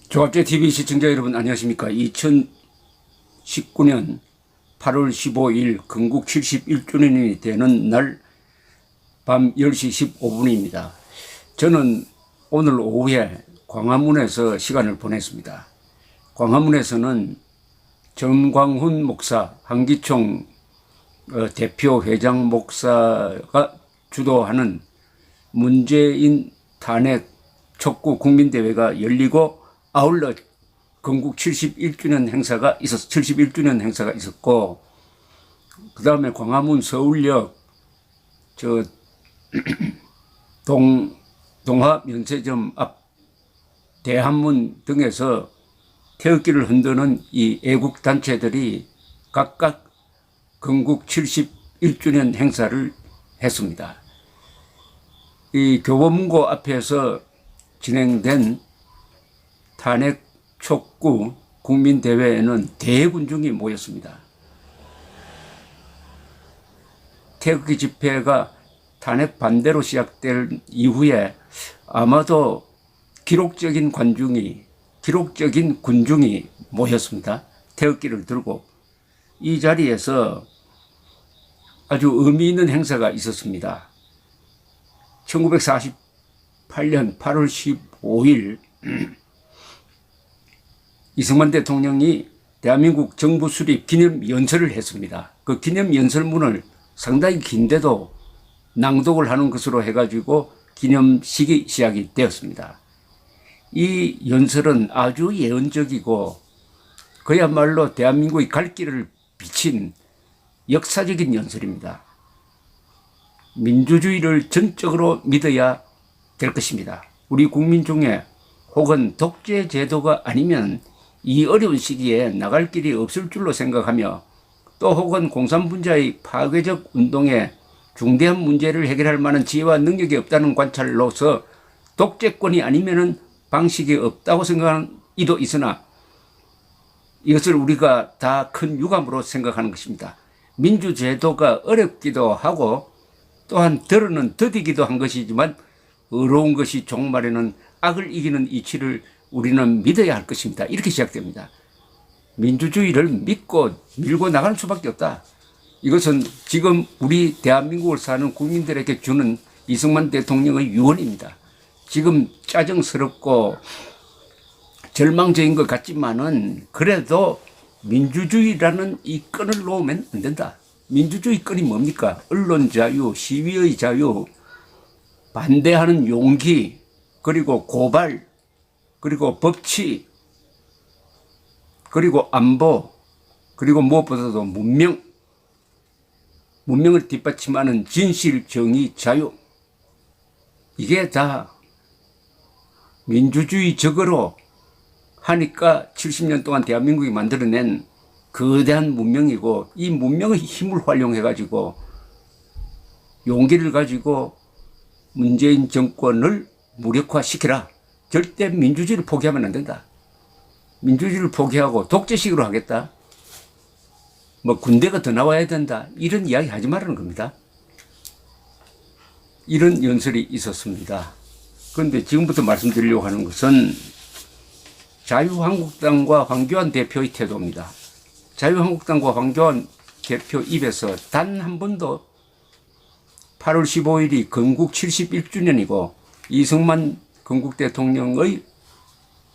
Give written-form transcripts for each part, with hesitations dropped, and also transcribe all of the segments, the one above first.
조합제TV 시청자 여러분 안녕하십니까. 2019년 8월 15일 건국 71주년이 되는 날 밤 10시 15분입니다. 저는 오늘 오후에 광화문에서 시간을 보냈습니다. 광화문에서는 정광훈 목사, 한기총 대표 회장 목사가 주도하는 문재인 탄핵 촉구 국민대회가 열리고 아울러 건국 71주년 행사가 있었고, 그 다음에 광화문 서울역 동화면세점 앞 대한문 등에서 태극기를 흔드는 이 애국단체들이 각각 건국 71주년 행사를 했습니다. 이 교보문고 앞에서 진행된 탄핵 촉구 국민대회에는 대군중이 모였습니다. 태극기 집회가 탄핵 반대로 시작될 이후에 아마도 기록적인 군중이 모였습니다. 태극기를 들고 이 자리에서 아주 의미 있는 행사가 있었습니다. 1948년 8월 15일 이승만 대통령이 대한민국 정부 수립 기념 연설을 했습니다. 그 기념 연설문을 상당히 긴데도 낭독을 하는 것으로 해가지고 기념식이 시작이 되었습니다. 이 연설은 아주 예언적이고 그야말로 대한민국의 갈 길을 비친 역사적인 연설입니다. 민주주의를 전적으로 믿어야 될 것입니다. 우리 국민 중에 혹은 독재 제도가 아니면 이 어려운 시기에 나갈 길이 없을 줄로 생각하며 또 혹은 공산분자의 파괴적 운동에 중대한 문제를 해결할 만한 지혜와 능력이 없다는 관찰로서 독재권이 아니면은 방식이 없다고 생각하는 이도 있으나 이것을 우리가 다 큰 유감으로 생각하는 것입니다. 민주제도가 어렵기도 하고 또한 덜어는 더디기도 한 것이지만 어려운 것이 종말에는 악을 이기는 이치를 우리는 믿어야 할 것입니다. 이렇게 시작됩니다. 민주주의를 믿고 밀고 나가는 수밖에 없다. 이것은 지금 우리 대한민국을 사는 국민들에게 주는 이승만 대통령의 유언입니다. 지금 짜증스럽고 절망적인 것 같지만은 그래도 민주주의라는 이 끈을 놓으면 안 된다. 민주주의 끈이 뭡니까? 언론 자유, 시위의 자유, 반대하는 용기, 그리고 고발, 그리고 법치, 그리고 안보, 그리고 무엇보다도 문명을 뒷받침하는 진실, 정의, 자유. 이게 다 민주주의적으로 하니까 70년 동안 대한민국이 만들어낸 거대한 문명이고 이 문명의 힘을 활용해가지고 용기를 가지고 문재인 정권을 무력화시키라. 절대 민주주의를 포기하면 안 된다. 민주주의를 포기하고 독재식으로 하겠다. 뭐 군대가 더 나와야 된다. 이런 이야기 하지 말라는 겁니다. 이런 연설이 있었습니다. 그런데 지금부터 말씀드리려고 하는 것은 자유한국당과 황교안 대표의 태도입니다. 자유한국당과 황교안 대표 입에서 단 한 번도 8월 15일이 건국 71주년이고 이승만 건국 대통령의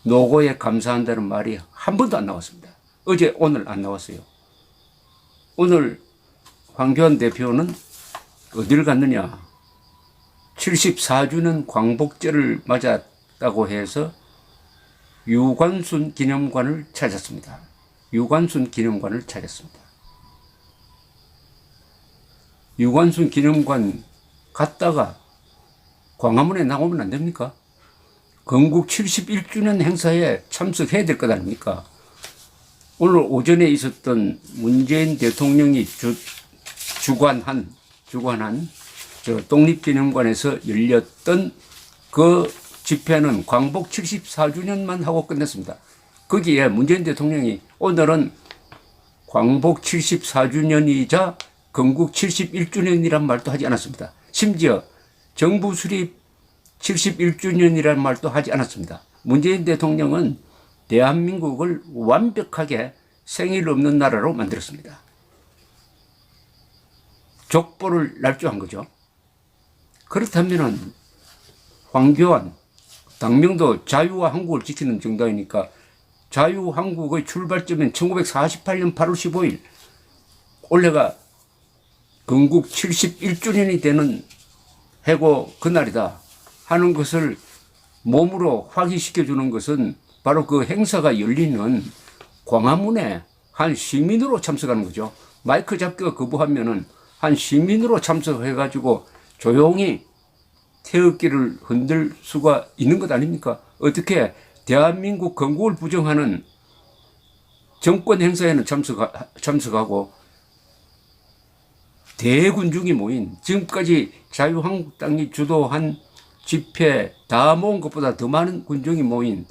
노고에 감사한다는 말이 한 번도 안 나왔습니다. 어제 오늘 안 나왔어요. 오늘 황교안 대표는 어디를 갔느냐. 74주년 광복절을 맞았다고 해서 유관순 기념관을 찾았습니다. 유관순 기념관을 찾았습니다. 유관순 기념관 갔다가 광화문에 나오면 안 됩니까? 건국 71주년 행사에 참석해야 될 것 아닙니까? 오늘 오전에 있었던 문재인 대통령이 주관한 저 독립기념관에서 열렸던 그 집회는 광복 74주년만 하고 끝냈습니다. 거기에 문재인 대통령이 오늘은 광복 74주년이자 건국 71주년이란 말도 하지 않았습니다. 심지어 정부 수립 71주년이라는 말도 하지 않았습니다. 문재인 대통령은 대한민국을 완벽하게 생일 없는 나라로 만들었습니다. 족보를 날조한 거죠. 그렇다면은 황교안, 당명도 자유와 한국을 지키는 정당이니까 자유한국의 출발점인 1948년 8월 15일 올해가 건국 71주년이 되는 해고 그날이다 하는 것을 몸으로 확인시켜주는 것은 바로 그 행사가 열리는 광화문에 한 시민으로 참석하는 거죠. 마이크 잡기가 거부하면은 한 시민으로 참석해가지고 조용히 태극기를 흔들 수가 있는 것 아닙니까? 어떻게 대한민국 건국을 부정하는 정권 행사에는 참석하고 대군중이 모인, 지금까지 자유한국당이 주도한 집회 다 모은 것보다 더 많은 군중이 모인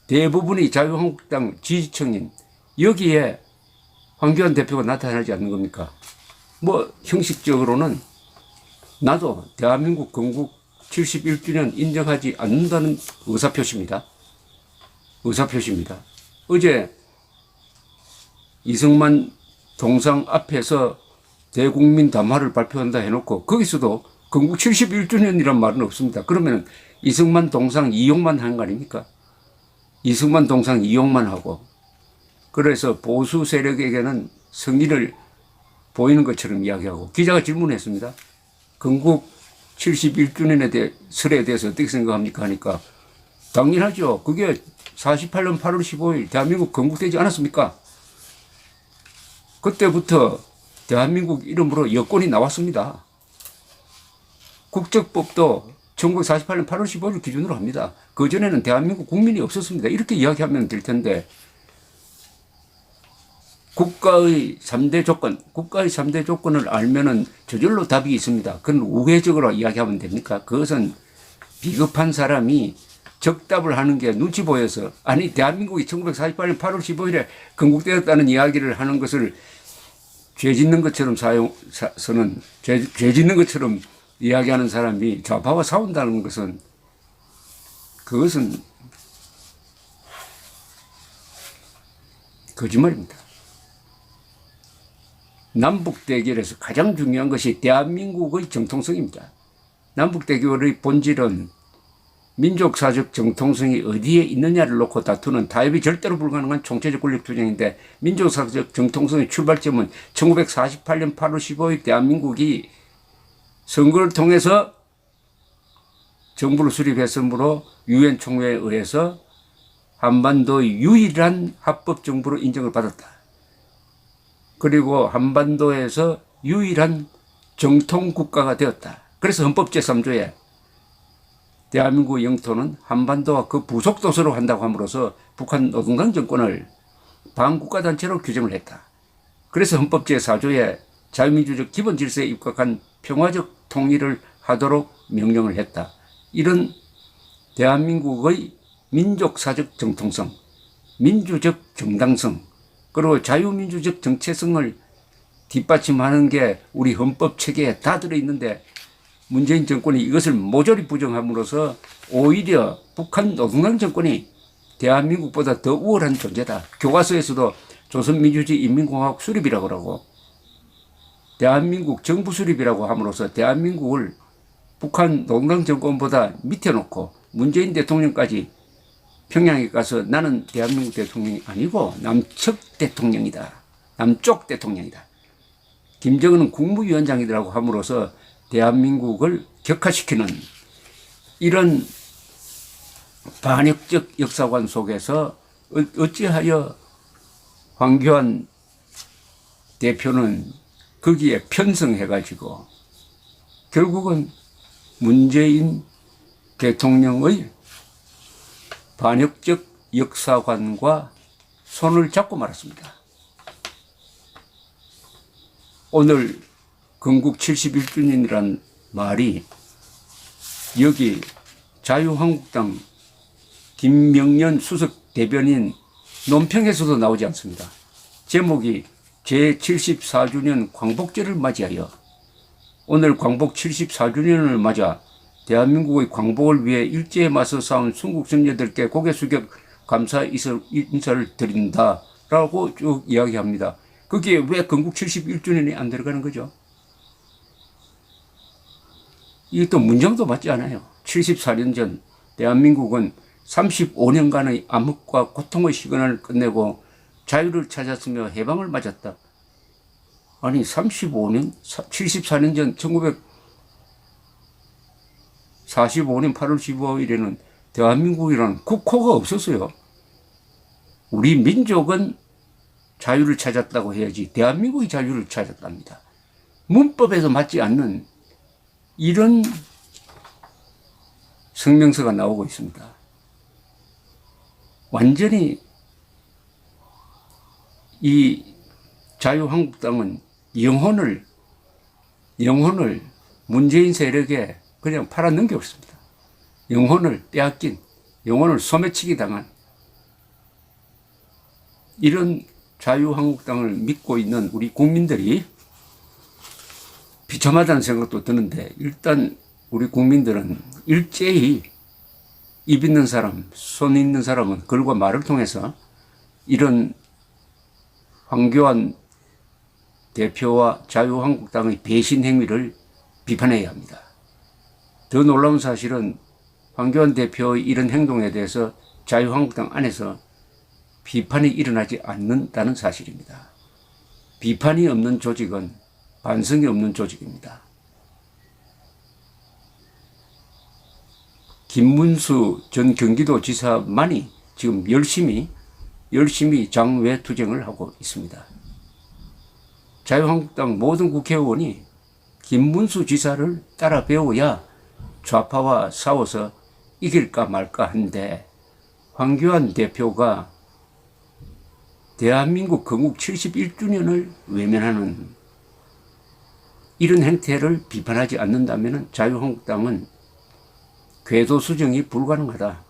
대부분이 자유한국당 지지층인 여기에 황교안 대표가 나타나지 않는 겁니까? 뭐 형식적으로는 나도 대한민국 건국 71주년 인정하지 않는다는 의사표시입니다. 의사표시입니다. 어제 이승만 동상 앞에서 대국민 담화를 발표한다 해놓고 거기서도 건국 71주년이란 말은 없습니다. 그러면 이승만 동상 이용만 하는 거 아닙니까? 이승만 동상 이용만 하고 그래서 보수 세력에게는 성의를 보이는 것처럼 이야기하고 기자가 질문했습니다. 건국 71주년에 설에 대해서 어떻게 생각합니까? 하니까 당연하죠. 그게 48년 8월 15일 대한민국 건국되지 않았습니까? 그때부터 대한민국 이름으로 여권이 나왔습니다. 국적법도 1948년 8월 15일 기준으로 합니다. 그전에는 대한민국 국민이 없었습니다. 이렇게 이야기하면 될 텐데 국가의 3대 조건을 알면은 저절로 답이 있습니다. 그건 우회적으로 이야기하면 됩니까? 그것은 비겁한 사람이 적답을 하는 게 눈치 보여서 아니 대한민국이 1948년 8월 15일에 건국되었다는 이야기를 하는 것을 죄 짓는 것처럼 죄 짓는 것처럼 이야기하는 사람이 좌파와 싸운다는 것은 그것은 거짓말입니다. 남북 대결에서 가장 중요한 것이 대한민국의 정통성입니다. 남북 대결의 본질은 민족사적 정통성이 어디에 있느냐를 놓고 다투는 타협이 절대로 불가능한 총체적 권력투쟁인데 민족사적 정통성의 출발점은 1948년 8월 15일 대한민국이 선거를 통해서 정부를 수립했으므로 유엔 총회에 의해서 한반도의 유일한 합법 정부로 인정을 받았다. 그리고 한반도에서 유일한 정통 국가가 되었다. 그래서 헌법 제3조에 대한민국의 영토는 한반도와 그 부속 도서로 한다고 함으로써 북한 노동당 정권을 반국가단체로 규정을 했다. 그래서 헌법 제4조에 자유민주적 기본 질서에 입각한 평화적 통일을 하도록 명령을 했다. 이런 대한민국의 민족사적 정통성, 민주적 정당성, 그리고 자유민주적 정체성을 뒷받침하는 게 우리 헌법 체계에 다 들어있는데 문재인 정권이 이것을 모조리 부정함으로써 오히려 북한 노동당 정권이 대한민국보다 더 우월한 존재다. 교과서에서도 조선민주주의 인민공화국 수립이라고 하고 대한민국 정부 수립이라고 함으로써 대한민국을 북한 노동당 정권보다 밑에 놓고 문재인 대통령까지 평양에 가서 나는 대한민국 대통령이 아니고 남측 대통령이다. 남쪽 대통령이다. 김정은은 국무위원장이라고 함으로써 대한민국을 격화시키는 이런 반역적 역사관 속에서 어찌하여 황교안 대표는 거기에 편성해가지고 결국은 문재인 대통령의 반역적 역사관과 손을 잡고 말았습니다. 오늘 건국 71주년이란 말이 여기 자유한국당 김명년 수석 대변인 논평에서도 나오지 않습니다. 제목이 제74주년 광복절을 맞이하여 오늘 광복 74주년을 맞아 대한민국의 광복을 위해 일제에 맞서 싸운 순국 선녀들께 고개 숙여 감사 인사를 드린다라고 쭉 이야기합니다. 거기에 왜 건국 71주년이 안 들어가는 거죠? 이게 또 문장도 맞지 않아요. 74년 전 대한민국은 35년간의 암흑과 고통의 시간을 끝내고 자유를 찾았으며 해방을 맞았다. 아니 35년, 74년 전 1945년 8월 15일에는 대한민국이라는 국호가 없었어요. 우리 민족은 자유를 찾았다고 해야지 대한민국이 자유를 찾았답니다. 문법에서 맞지 않는 이런 성명서가 나오고 있습니다. 완전히 이 자유한국당은 영혼을 문재인 세력에 그냥 팔아넘겼습니다. 영혼을 빼앗긴, 영혼을 소매치기 당한 이런 자유한국당을 믿고 있는 우리 국민들이 비참하다는 생각도 드는데, 일단 우리 국민들은 일제히 입 있는 사람, 손 있는 사람은 글과 말을 통해서 이런 황교안 대표와 자유한국당의 배신 행위를 비판해야 합니다. 더 놀라운 사실은 황교안 대표의 이런 행동에 대해서 자유한국당 안에서 비판이 일어나지 않는다는 사실입니다. 비판이 없는 조직은 반성이 없는 조직입니다. 김문수 전 경기도지사만이 지금 열심히 장외 투쟁을 하고 있습니다. 자유한국당 모든 국회의원이 김문수 지사를 따라 배워야 좌파와 싸워서 이길까 말까 한데, 황교안 대표가 대한민국 건국 71주년을 외면하는 이런 행태를 비판하지 않는다면 자유한국당은 궤도 수정이 불가능하다,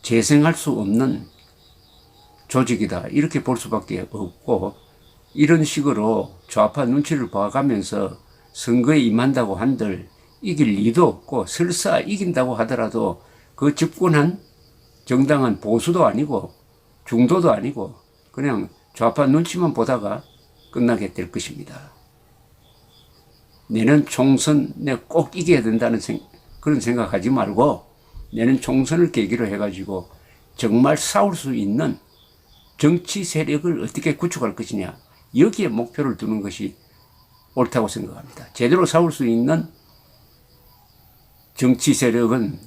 재생할 수 없는 조직이다, 이렇게 볼 수밖에 없고, 이런 식으로 좌파 눈치를 봐가면서 선거에 임한다고 한들 이길 리도 없고, 설사 이긴다고 하더라도 그 집권한 정당한 보수도 아니고 중도도 아니고 그냥 좌파 눈치만 보다가 끝나게 될 것입니다. 내년 총선에 꼭 이겨야 된다는 그런 생각하지 말고, 내년 총선을 계기로 해가지고 정말 싸울 수 있는 정치 세력을 어떻게 구축할 것이냐, 여기에 목표를 두는 것이 옳다고 생각합니다. 제대로 싸울 수 있는 정치 세력은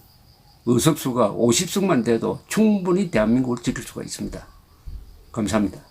의석수가 50석만 돼도 충분히 대한민국을 지킬 수가 있습니다. 감사합니다.